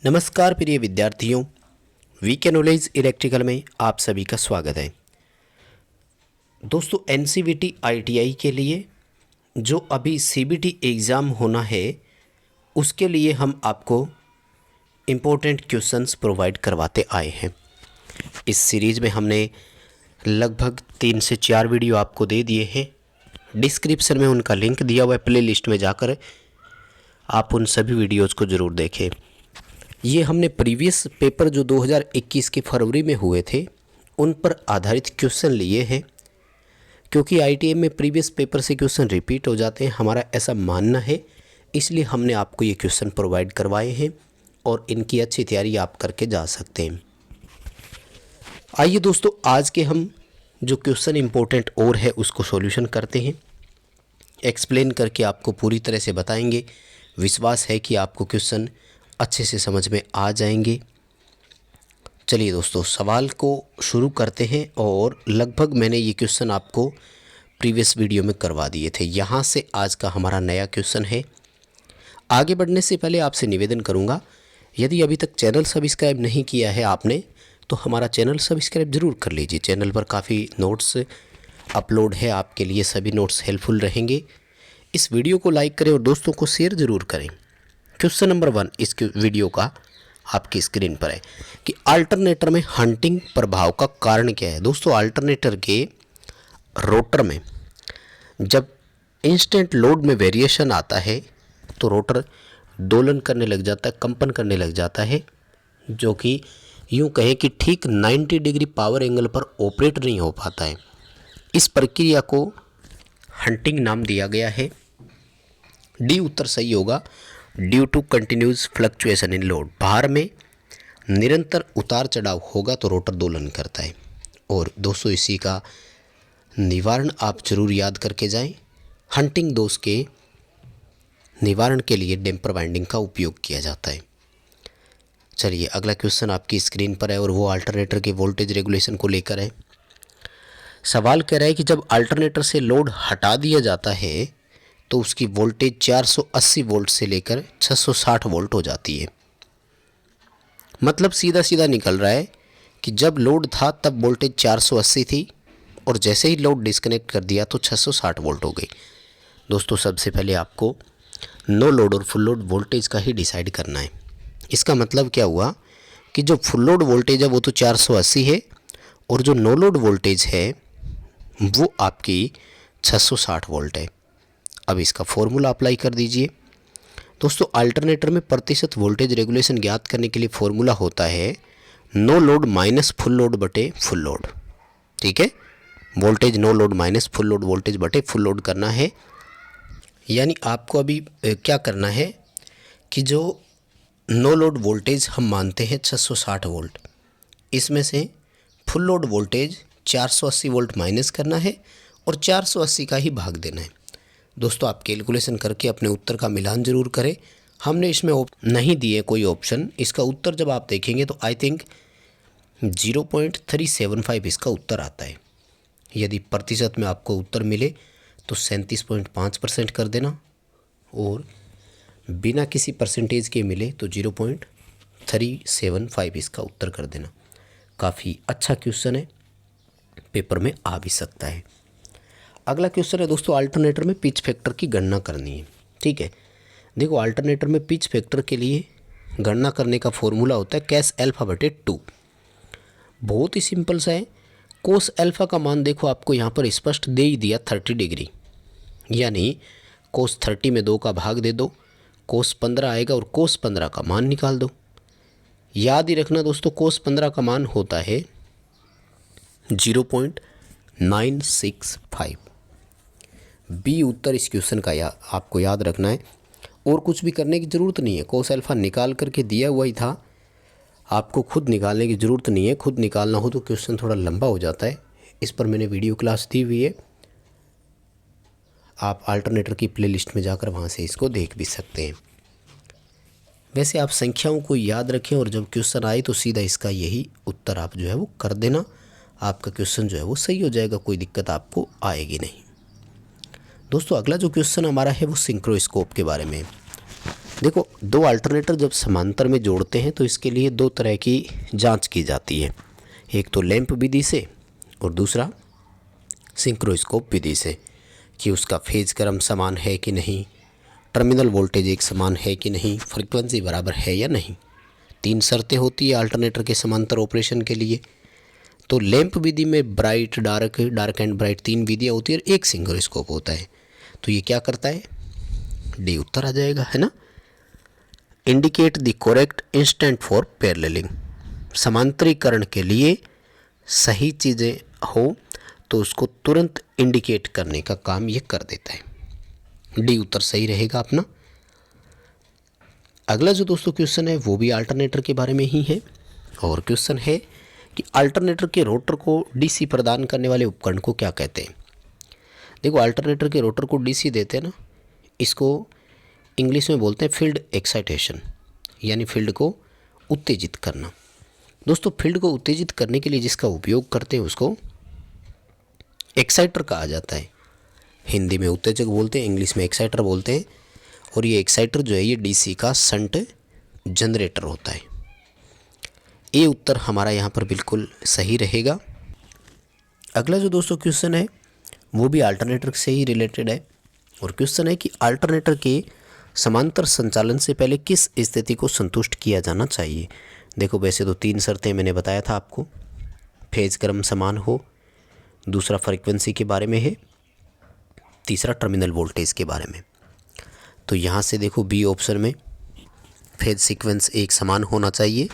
नमस्कार प्रिय विद्यार्थियों, वीके नॉलेज इलेक्ट्रिकल में आप सभी का स्वागत है। दोस्तों, एनसीवीटी आईटीआई के लिए जो अभी सीबीटी एग्ज़ाम होना है उसके लिए हम आपको इम्पोर्टेंट क्वेश्चंस प्रोवाइड करवाते आए हैं। इस सीरीज़ में हमने लगभग 3 से 4 वीडियो आपको दे दिए हैं। डिस्क्रिप्शन में उनका लिंक दिया हुआ है, प्ले लिस्ट में जाकर आप उन सभी वीडियोज़ को ज़रूर देखें। ये हमने प्रीवियस पेपर जो 2021 के फरवरी में हुए थे उन पर आधारित क्वेश्चन लिए हैं, क्योंकि आईटीआई में प्रीवियस पेपर से क्वेश्चन रिपीट हो जाते हैं, हमारा ऐसा मानना है। इसलिए हमने आपको ये क्वेश्चन प्रोवाइड करवाए हैं और इनकी अच्छी तैयारी आप करके जा सकते हैं। आइए दोस्तों, आज के हम जो क्वेश्चन इम्पोर्टेंट और है उसको सॉल्यूशन करते हैं। एक्सप्लेन करके आपको पूरी तरह से बताएंगे। विश्वास है कि आपको क्वेश्चन अच्छे से समझ में आ जाएंगे। चलिए दोस्तों, सवाल को शुरू करते हैं। और लगभग मैंने ये क्वेश्चन आपको प्रीवियस वीडियो में करवा दिए थे। यहाँ से आज का हमारा नया क्वेश्चन है। आगे बढ़ने से पहले आपसे निवेदन करूँगा, यदि अभी तक चैनल सब्सक्राइब नहीं किया है आपने तो हमारा चैनल सब्सक्राइब ज़रूर कर लीजिए। चैनल पर काफ़ी नोट्स अपलोड है, आपके लिए सभी नोट्स हेल्पफुल रहेंगे। इस वीडियो को लाइक करें और दोस्तों को शेयर ज़रूर करें। क्वेश्चन नंबर 1 इस वीडियो का आपकी स्क्रीन पर है कि अल्टरनेटर में हंटिंग प्रभाव का कारण क्या है। दोस्तों, अल्टरनेटर के रोटर में जब इंस्टेंट लोड में वेरिएशन आता है तो रोटर दोलन करने लग जाता है, कंपन करने लग जाता है, जो कि यूँ कहें कि ठीक 90 डिग्री पावर एंगल पर ऑपरेट नहीं हो पाता है। इस प्रक्रिया को हंटिंग नाम दिया गया है। डी उत्तर सही होगा। Due to continuous fluctuation in load, भार में निरंतर उतार चढ़ाव होगा तो रोटर दोलन करता है। और दोस्तों, इसी का निवारण आप जरूर याद करके जाएं। हंटिंग दोष के निवारण के लिए डैम्पर वाइंडिंग का उपयोग किया जाता है। चलिए, अगला क्वेश्चन आपकी स्क्रीन पर है और वो अल्टरनेटर के वोल्टेज रेगुलेशन को लेकर है। सवाल कह रहा है कि जब अल्टरनेटर से लोड हटा दिया जाता है तो उसकी वोल्टेज 480 वोल्ट से लेकर 660 वोल्ट हो जाती है। मतलब सीधा सीधा निकल रहा है कि जब लोड था तब वोल्टेज 480 थी और जैसे ही लोड डिस्कनेक्ट कर दिया तो 660 वोल्ट हो गई। दोस्तों, सबसे पहले आपको नो लोड और फुल लोड वोल्टेज का ही डिसाइड करना है। इसका मतलब क्या हुआ कि जो फुल लोड वोल्टेज है वो तो 480 है और जो नो लोड वोल्टेज है वो आपकी 660 वोल्ट है। अब इसका फॉर्मूला अप्लाई कर दीजिए। दोस्तों, अल्टरनेटर में प्रतिशत वोल्टेज रेगुलेशन ज्ञात करने के लिए फॉर्मूला होता है no load minus full load बटे फुल लोड। ठीक है, voltage no load minus full load voltage बटे फुल लोड करना है। यानी आपको अभी क्या करना है कि जो नो लोड वोल्टेज हम मानते हैं 660 वोल्ट, इसमें से full load voltage 480 volt minus करना है और 480 का ही भाग देना है। दोस्तों, आप कैलकुलेशन करके अपने उत्तर का मिलान जरूर करें। हमने इसमें नहीं दिए कोई ऑप्शन। इसका उत्तर जब आप देखेंगे तो आई थिंक 0.375 इसका उत्तर आता है। यदि प्रतिशत में आपको उत्तर मिले तो 37.5% कर देना और बिना किसी परसेंटेज के मिले तो 0.375 इसका उत्तर कर देना। काफ़ी अच्छा क्वेश्चन है, पेपर में आ भी सकता है। अगला क्वेश्चन है दोस्तों, अल्टरनेटर में पिच फैक्टर की गणना करनी है। ठीक है, देखो, अल्टरनेटर में पिच फैक्टर के लिए गणना करने का फॉर्मूला होता है कैस अल्फा बटे 2। बहुत ही सिंपल सा है। कोस अल्फा का मान देखो आपको यहाँ पर स्पष्ट दे ही दिया 30 डिग्री, यानी कोस 30 में 2 का भाग दे दो, कोस 15 आएगा और कोस 15 का मान निकाल दो। याद ही रखना दोस्तों, कोस 15 का मान होता है 0.965। बी उत्तर इस क्वेश्चन का आपको याद रखना है और कुछ भी करने की ज़रूरत नहीं है। कोस अल्फा निकाल करके दिया हुआ ही था, आपको खुद निकालने की ज़रूरत नहीं है। खुद निकालना हो तो क्वेश्चन थोड़ा लंबा हो जाता है। इस पर मैंने वीडियो क्लास दी हुई है, आप अल्टरनेटर की प्लेलिस्ट में जाकर वहाँ से इसको देख भी सकते हैं। वैसे आप संख्याओं को याद रखें और जब क्वेश्चन आए तो सीधा इसका यही उत्तर आप जो है वो कर देना। आपका क्वेश्चन जो है वो सही हो जाएगा, कोई दिक्कत आपको आएगी नहीं। दोस्तों, अगला जो क्वेश्चन हमारा है वो सिंक्रोस्कोप के बारे में। देखो, दो अल्टरनेटर जब समांतर में जोड़ते हैं तो इसके लिए दो तरह की जांच की जाती है। एक तो लैंप विधि से और दूसरा सिंक्रोस्कोप विधि से, कि उसका फेज क्रम समान है कि नहीं, टर्मिनल वोल्टेज एक समान है कि नहीं, फ्रीक्वेंसी बराबर है या नहीं। 3 शर्तें होती है अल्टरनेटर के समांतर ऑपरेशन के लिए। तो लैंप विधि में bright, dark, dark and bright 3 विधियाँ होती है और एक सिंक्रोस्कोप होता है। तो ये क्या करता है, डी उत्तर आ जाएगा, है ना। Indicate the correct instant for paralleling, समांतरीकरण के लिए सही चीज़ें हो तो उसको तुरंत इंडिकेट करने का काम ये कर देता है। डी उत्तर सही रहेगा अपना। अगला जो दोस्तों क्वेश्चन है वो भी अल्टरनेटर के बारे में ही है, और क्वेश्चन है कि अल्टरनेटर के रोटर को डीसी प्रदान करने वाले उपकरण को क्या कहते हैं। देखो, अल्टरनेटर के रोटर को डीसी देते हैं ना, इसको इंग्लिश में बोलते हैं फील्ड एक्साइटेशन, यानी फील्ड को उत्तेजित करना। दोस्तों, फील्ड को उत्तेजित करने के लिए जिसका उपयोग करते हैं उसको एक्साइटर कहा जाता है। हिंदी में उत्तेजक बोलते हैं, इंग्लिश में एक्साइटर बोलते हैं। और ये एक्साइटर जो है ये डीसी का शंट जनरेटर होता है। ये उत्तर हमारा यहाँ पर बिल्कुल सही रहेगा। अगला जो दोस्तों क्वेश्चन है वो भी अल्टरनेटर से ही रिलेटेड है, और क्वेश्चन है कि अल्टरनेटर के समांतर संचालन से पहले किस स्थिति को संतुष्ट किया जाना चाहिए। देखो, वैसे तो 3 शर्तें मैंने बताया था आपको, फेज क्रम समान हो, दूसरा फ्रीक्वेंसी के बारे में है, तीसरा टर्मिनल वोल्टेज के बारे में। तो यहाँ से देखो बी ऑप्शन में फेज सीक्वेंस एक समान होना चाहिए,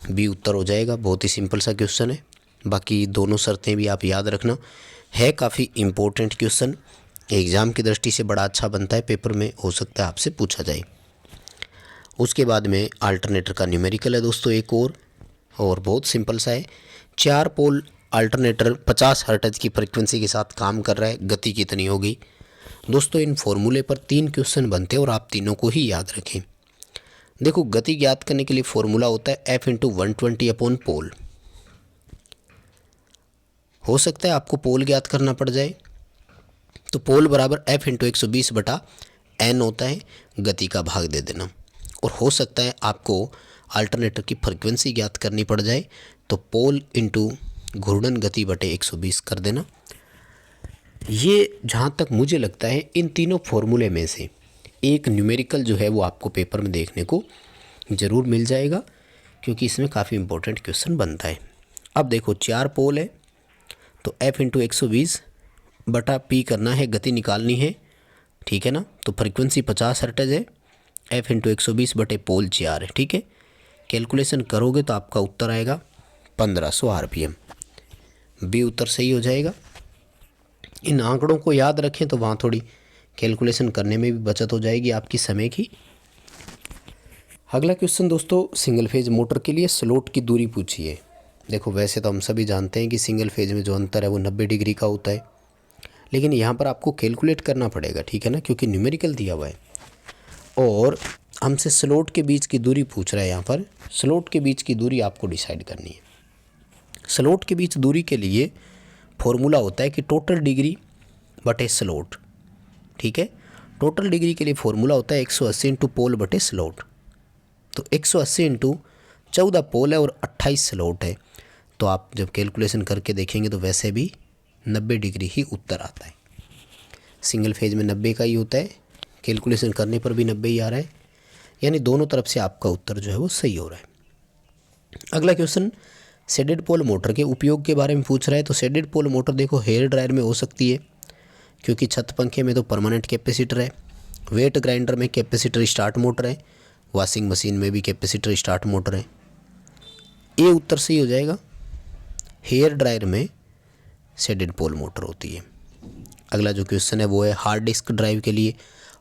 बी उत्तर हो जाएगा। बहुत ही सिंपल सा क्वेश्चन है। बाकी दोनों शर्तें भी आप याद रखना, है काफ़ी इम्पोर्टेंट क्वेश्चन, एग्ज़ाम की दृष्टि से बड़ा अच्छा बनता है, पेपर में हो सकता है आपसे पूछा जाए। उसके बाद में अल्टरनेटर का न्यूमेरिकल है दोस्तों एक और बहुत सिंपल सा है। 4 पोल अल्टरनेटर 50 हर्ट्ज की फ्रीक्वेंसी के साथ काम कर रहा है, गति कितनी होगी। दोस्तों, इन फॉर्मूले पर 3 क्वेश्चन बनते हैं और आप तीनों को ही याद रखें। देखो, गति ज्ञात करने के लिए फॉर्मूला होता है F × 120 अपॉन पोल। हो सकता है आपको पोल ज्ञात करना पड़ जाए, तो पोल बराबर F × 120/N होता है, गति का भाग दे देना। और हो सकता है आपको अल्टरनेटर की फ्रीक्वेंसी ज्ञात करनी पड़ जाए, तो पोल इंटू घूर्णन गति बटे 120 कर देना। ये जहाँ तक मुझे लगता है इन तीनों फॉर्मूले में से एक न्यूमेरिकल जो है वो आपको पेपर में देखने को ज़रूर मिल जाएगा, क्योंकि इसमें काफ़ी इंपॉर्टेंट क्वेश्चन बनता है। अब देखो, 4 पोल है तो F × 120/P करना है, गति निकालनी है, ठीक है ना। तो फ्रीक्वेंसी 50 हर्ट्ज है, F × 120/पोल 4 है, ठीक है। कैलकुलेशन करोगे तो आपका उत्तर आएगा 1500 RPM। बी उत्तर सही हो जाएगा। इन आंकड़ों को याद रखें तो वहाँ थोड़ी कैलकुलेशन करने में भी बचत हो जाएगी आपकी समय की। अगला क्वेश्चन दोस्तों, सिंगल फेज मोटर के लिए स्लॉट की दूरी पूछी है। देखो, वैसे तो हम सभी जानते हैं कि सिंगल फेज में जो अंतर है वो 90 डिग्री का होता है, लेकिन यहाँ पर आपको कैलकुलेट करना पड़ेगा, ठीक है ना, क्योंकि न्यूमेरिकल दिया हुआ है और हमसे स्लॉट के बीच की दूरी पूछ रहा है। यहाँ पर स्लॉट के बीच की दूरी आपको डिसाइड करनी है। स्लॉट के बीच दूरी के लिए फॉर्मूला होता है कि टोटल डिग्री बटे स्लॉट, ठीक है। टोटल डिग्री के लिए फॉर्मूला होता है 180 × पोल बटे स्लॉट। तो 180 × 14 पोल है और 28 स्लॉट है, तो आप जब कैलकुलेशन करके देखेंगे तो वैसे भी 90 डिग्री ही उत्तर आता है। सिंगल फेज में 90 का ही होता है, कैलकुलेशन करने पर भी 90 ही आ रहा है, यानी दोनों तरफ से आपका उत्तर जो है वो सही हो रहा है। अगला क्वेश्चन शेडेड पोल मोटर के उपयोग के बारे में पूछ रहा है। तो शेडेड पोल मोटर देखो हेयर ड्रायर में हो सकती है, क्योंकि छत पंखे में तो परमानेंट कैपेसिटर है, वेट ग्राइंडर में कैपेसिटर स्टार्ट मोटर है, वॉशिंग मशीन में भी कैपेसिटर स्टार्ट मोटर है। ये उत्तर सही हो जाएगा, हेयर ड्रायर में शेडेड पोल मोटर होती है। अगला जो क्वेश्चन है वो है हार्ड डिस्क ड्राइव के लिए।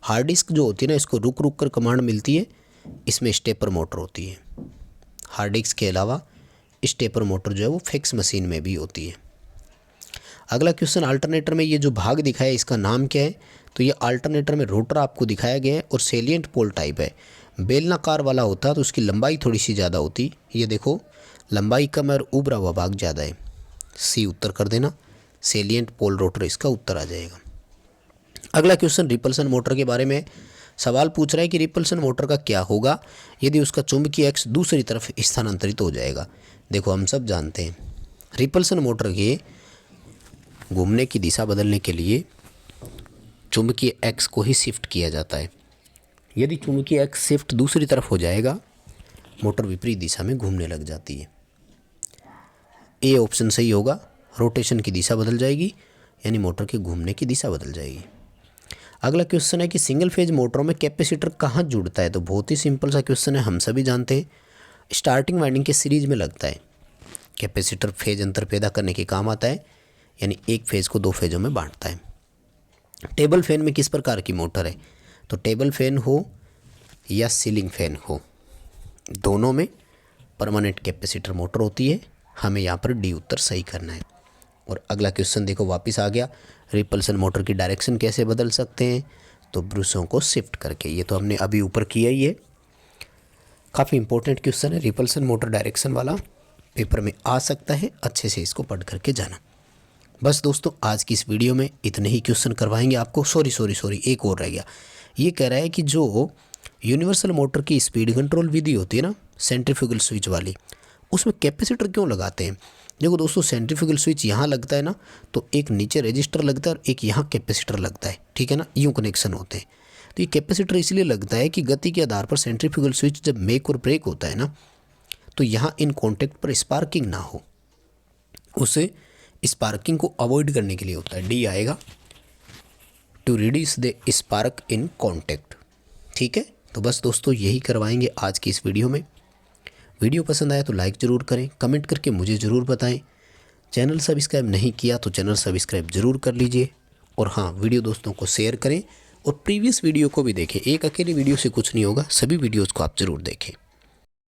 हार्ड डिस्क जो होती है ना, इसको रुक रुक कर कमांड मिलती है, इसमें स्टेपर मोटर होती है। हार्ड डिस्क के अलावा स्टेपर मोटर जो है वो फैक्स मशीन में भी होती है। अगला क्वेश्चन अल्टरनेटर में ये जो भाग दिखाया है इसका नाम क्या है। तो ये अल्टरनेटर में रोटर आपको दिखाया गया है और सेलिएंट पोल टाइप है। बेलनाकार वाला होता तो उसकी लंबाई थोड़ी सी ज़्यादा होती, ये देखो लंबाई कम है और उभरा हुआ भाग ज़्यादा है। सी उत्तर कर देना, सेलिएंट पोल रोटर इसका उत्तर आ जाएगा। अगला क्वेश्चन रिपल्सन मोटर के बारे में। सवाल पूछ रहा है कि रिपल्सन मोटर का क्या होगा यदि उसका चुंबकीय अक्ष दूसरी तरफ स्थानांतरित हो जाएगा। देखो हम सब जानते हैं रिपल्सन मोटर के घूमने की दिशा बदलने के लिए चुंबकीय अक्ष को ही शिफ्ट किया जाता है। यदि चुंबकीय अक्ष शिफ्ट दूसरी तरफ हो जाएगा मोटर विपरीत दिशा में घूमने लग जाती है। ए ऑप्शन सही होगा, रोटेशन की दिशा बदल जाएगी यानी मोटर के घूमने की दिशा बदल जाएगी। अगला क्वेश्चन है कि सिंगल फेज मोटरों में कैपेसिटर कहाँ जुड़ता है। तो बहुत ही सिंपल सा क्वेश्चन है, हम सभी जानते हैं स्टार्टिंग वाइंडिंग के सीरीज में लगता है। कैपेसिटर फेज अंतर पैदा करने के काम आता है यानी एक फेज को दो फेजों में बांटता है। टेबल फैन में किस प्रकार की मोटर है। तो टेबल फैन हो या सीलिंग फैन हो दोनों में परमानेंट कैपेसिटर मोटर होती है। हमें यहाँ पर डी उत्तर सही करना है। और अगला क्वेश्चन देखो वापस आ गया, रिपल्सन मोटर की डायरेक्शन कैसे बदल सकते हैं। तो ब्रूसों को शिफ्ट करके, ये तो हमने अभी ऊपर किया ही है। काफ़ी इंपॉर्टेंट क्वेश्चन है, रिपल्सन मोटर डायरेक्शन वाला पेपर में आ सकता है, अच्छे से इसको पढ़ करके जाना। बस दोस्तों आज की इस वीडियो में इतने ही क्वेश्चन करवाएंगे आपको। सॉरी एक और रह गया। ये कह रहा है कि जो यूनिवर्सल मोटर की स्पीड कंट्रोल विधि होती है ना सेंट्रीफ्यूगल स्विच वाली, उसमें कैपेसिटर क्यों लगाते हैं। देखो दोस्तों सेंट्रीफ्यूगल स्विच यहाँ लगता है ना, तो एक नीचे रेजिस्टर लगता है और एक यहाँ कैपेसिटर लगता है, ठीक है ना, यूँ कनेक्शन होते हैं। तो ये कैपेसिटर इसलिए लगता है कि गति के आधार पर सेंट्रीफ्यूगल स्विच जब मेक और ब्रेक होता है ना, तो यहाँ इन कॉन्टैक्ट पर स्पार्किंग ना हो, उसे स्पार्किंग को अवॉइड करने के लिए होता है। डी आएगा, to reduce the spark in contact. ठीक है, तो बस दोस्तों यही करवाएंगे आज की इस वीडियो में। वीडियो पसंद आया तो लाइक ज़रूर करें, कमेंट करके मुझे ज़रूर बताएं। चैनल सब्सक्राइब नहीं किया तो चैनल सब्सक्राइब ज़रूर कर लीजिए। और हाँ, वीडियो दोस्तों को शेयर करें और प्रीवियस वीडियो को भी देखें। एक अकेली वीडियो से कुछ नहीं होगा, सभी वीडियोज़ को आप ज़रूर देखें।